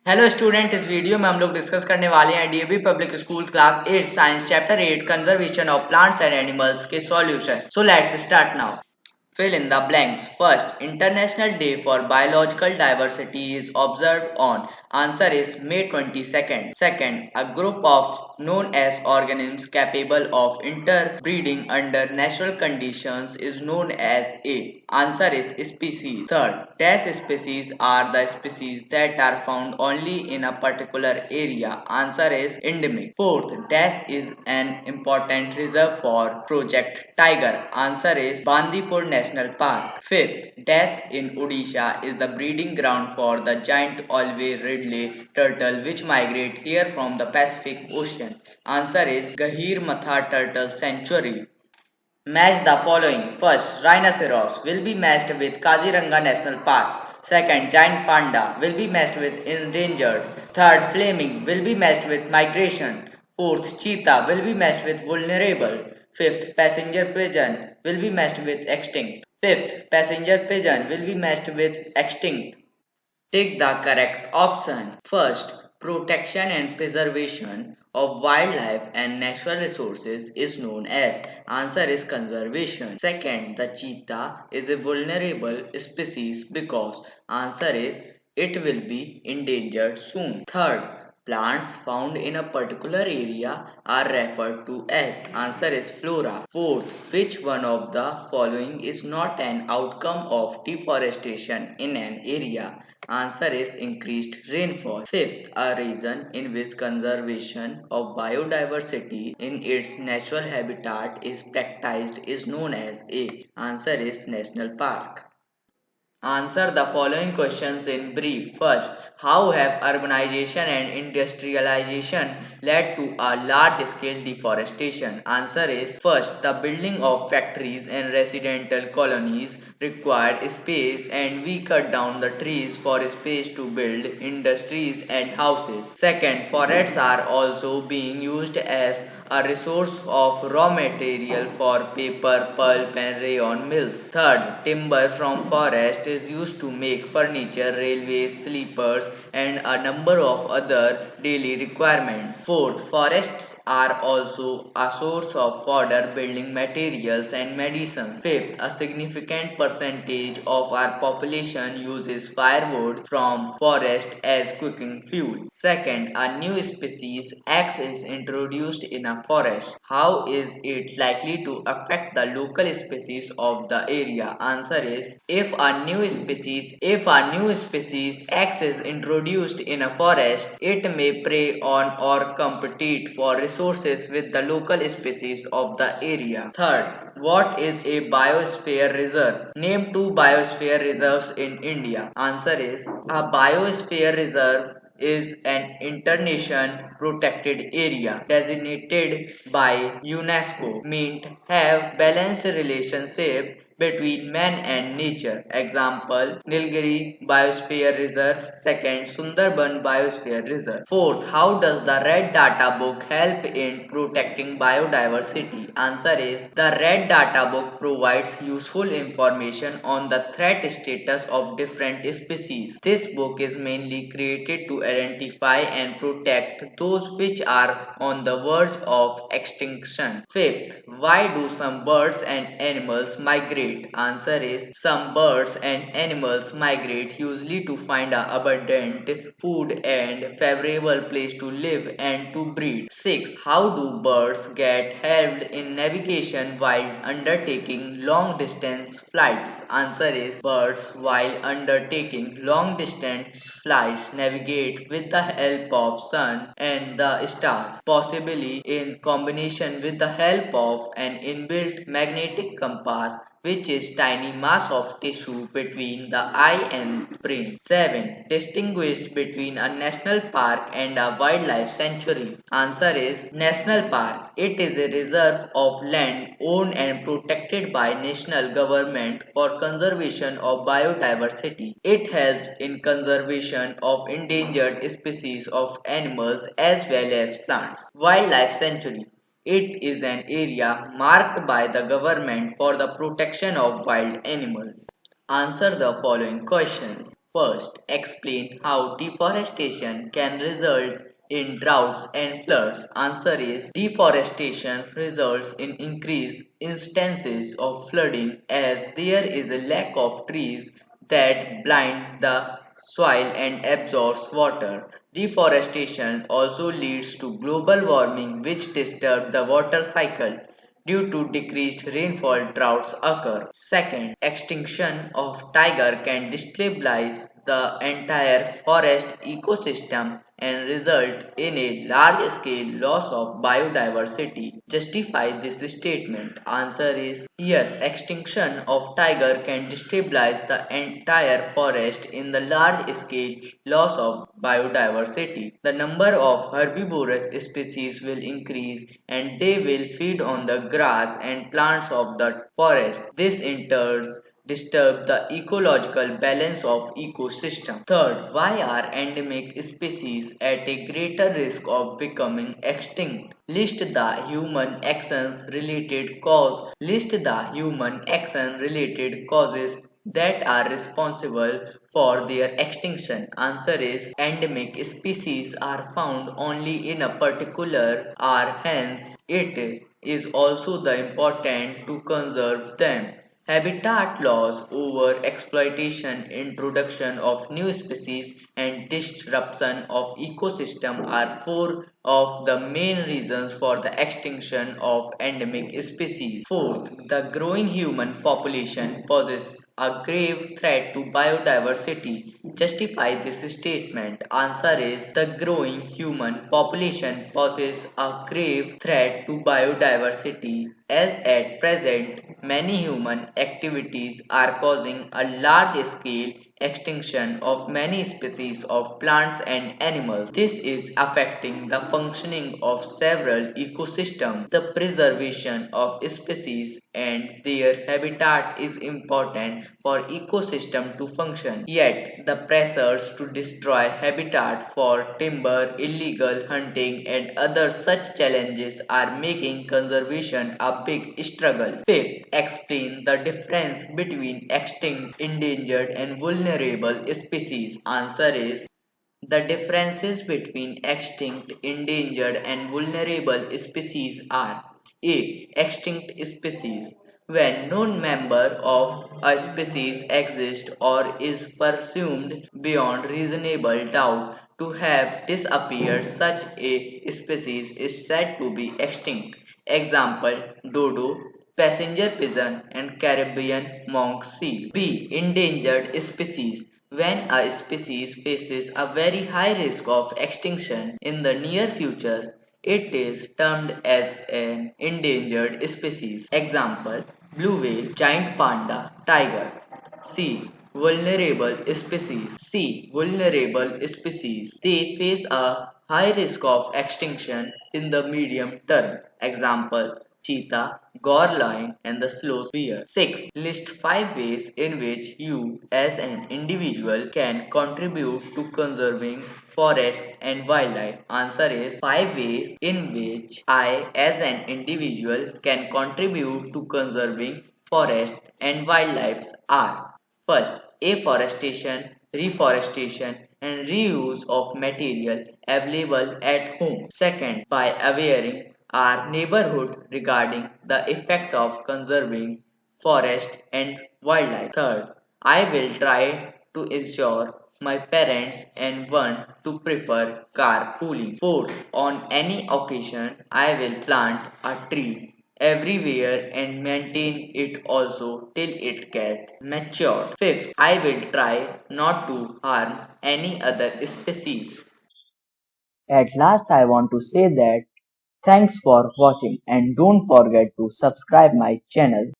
Hello student, इस video में हम लोग डिस्कस करने वाले हैं DAV public school class 8 science chapter 8 conservation of plants and animals के solution. So let's start now. Fill in the blanks. First, International Day for Biological Diversity is observed on. Answer is May 22nd. Second, a group of known as organisms capable of interbreeding under natural conditions is known as a. Answer is species. Third, dash species are the species that are found only in a particular area. Answer is endemic. Fourth, dash is an important reserve for Project Tiger. Answer is Bandipur National Park. Fifth, dash in Odisha is the breeding ground for the giant Olve ridley turtle which migrate here from the Pacific Ocean. Answer is Gahir Matha Turtle Sanctuary. Match the following. First, rhinoceros will be matched with Kaziranga National Park. Second, giant panda will be matched with endangered. Third, flaming will be matched with migration. Fourth, cheetah will be matched with vulnerable. Fifth, passenger pigeon will be matched with extinct. Fifth, passenger pigeon will be matched with extinct. Take the correct option. First, protection and preservation of wildlife and natural resources is known as. Answer is conservation. Second, the cheetah is a vulnerable species because. Answer is it will be endangered soon. Third, plants found in a particular area are referred to as. Answer is flora. Fourth, which one of the following is not an outcome of deforestation in an area? Answer is increased rainfall. Fifth, a region in which conservation of biodiversity in its natural habitat is practiced is known as a. Answer is national park. Answer the following questions in brief. First, how have urbanization and industrialization led to a large scale deforestation? Answer is first, the building of factories and residential colonies required space and we cut down the trees for space to build industries and houses. Second, forests are also being used as a resource of raw material for paper, pulp and rayon mills. Third, timber from forest is used to make furniture, railways, sleepers and a number of other daily requirements. Fourth, forests are also a source of fodder, building materials and medicine. Fifth, a significant percentage of our population uses firewood from forest as cooking fuel. Second, a new species X is introduced in a forest. How is it likely to affect the local species of the area? Answer is if a new species X is introduced in a forest, it may prey on or compete for resources with the local species of the area. Third, what is a biosphere reserve? Name two biosphere reserves in India. Answer is a biosphere reserve is an international protected area designated by UNESCO meant have balanced relationship between man and nature. Example, Nilgiri Biosphere Reserve. Second, Sundarban Biosphere Reserve. Fourth, how does the Red Data Book help in protecting biodiversity? Answer is the Red Data Book provides useful information on the threat status of different species. This book is mainly created to identify and protect those which are on the verge of extinction. Fifth, why do some birds and animals migrate? Answer is some birds and animals migrate usually to find a abundant food and favorable place to live and to breed. Sixth, how do birds get helped in navigation while undertaking long distance flights? Answer is birds while undertaking long distance flights navigate with the help of sun and the stars, possibly in combination with the help of an inbuilt magnetic compass which is tiny mass of tissue between the eye and brain. 7. Distinguish between a national park and a wildlife sanctuary. Answer is national park. It is a reserve of land owned and protected by national government for conservation of biodiversity. It helps in conservation of endangered species of animals as well as plants. Wildlife sanctuary. It is an area marked by the government for the protection of wild animals. Answer the following questions. First, explain how deforestation can result in droughts and floods. Answer is deforestation results in increased instances of flooding as there is a lack of trees that blind the soil and absorbs water. Deforestation also leads to global warming which disturbs the water cycle. Due to decreased rainfall, droughts occur. Second, extinction of tiger can destabilize the entire forest ecosystem and result in a large-scale loss of biodiversity. Justify this statement. Answer is yes, extinction of tiger can destabilize the entire forest in the large-scale loss of biodiversity. The number of herbivorous species will increase and they will feed on the grass and plants of the forest. This in turn disturb the ecological balance of ecosystem. Third, why are endemic species at a greater risk of becoming extinct? List the human action related causes that are responsible for their extinction. Answer is endemic species are found only in a particular area, hence it is also the important to conserve them. Habitat loss, over exploitation, introduction of new species, and disruption of ecosystem are four of the main reasons for the extinction of endemic species. Fourth, the growing human population poses a grave threat to biodiversity. Justify this statement. Answer is the growing human population poses a grave threat to biodiversity as at present many human activities are causing a large scale extinction of many species of plants and animals. This is affecting the functioning of several ecosystems. The preservation of species and their habitat is important for ecosystem to function. Yet, the pressures to destroy habitat for timber, illegal hunting and other such challenges are making conservation a big struggle. Fifth, explain the difference between extinct, endangered and vulnerable species. Answer is the differences between extinct, endangered, and vulnerable species are A. Extinct species. When no member of a species exists or is presumed beyond reasonable doubt to have disappeared, such a species is said to be extinct. Example dodo, passenger pigeon, and Caribbean monk seal. B. Endangered species. When a species faces a very high risk of extinction in the near future, it is termed as an endangered species. Example blue whale, giant panda, tiger. C. Vulnerable species. They face a high risk of extinction in the medium term. Example cheetah, gore lion, and the sloth bear. 6. List 5 ways in which you, as an individual, can contribute to conserving forests and wildlife. Answer is 5 ways in which I, as an individual, can contribute to conserving forests and wildlife are first, afforestation, reforestation, and reuse of material available at home. Second, by awareing our neighborhood regarding the effect of conserving forest and wildlife. Third, I will try to ensure my parents and want to prefer carpooling. Fourth, on any occasion, I will plant a tree everywhere and maintain it also till it gets matured. Fifth, I will try not to harm any other species. At last, I want to say that thanks for watching and don't forget to subscribe my channel.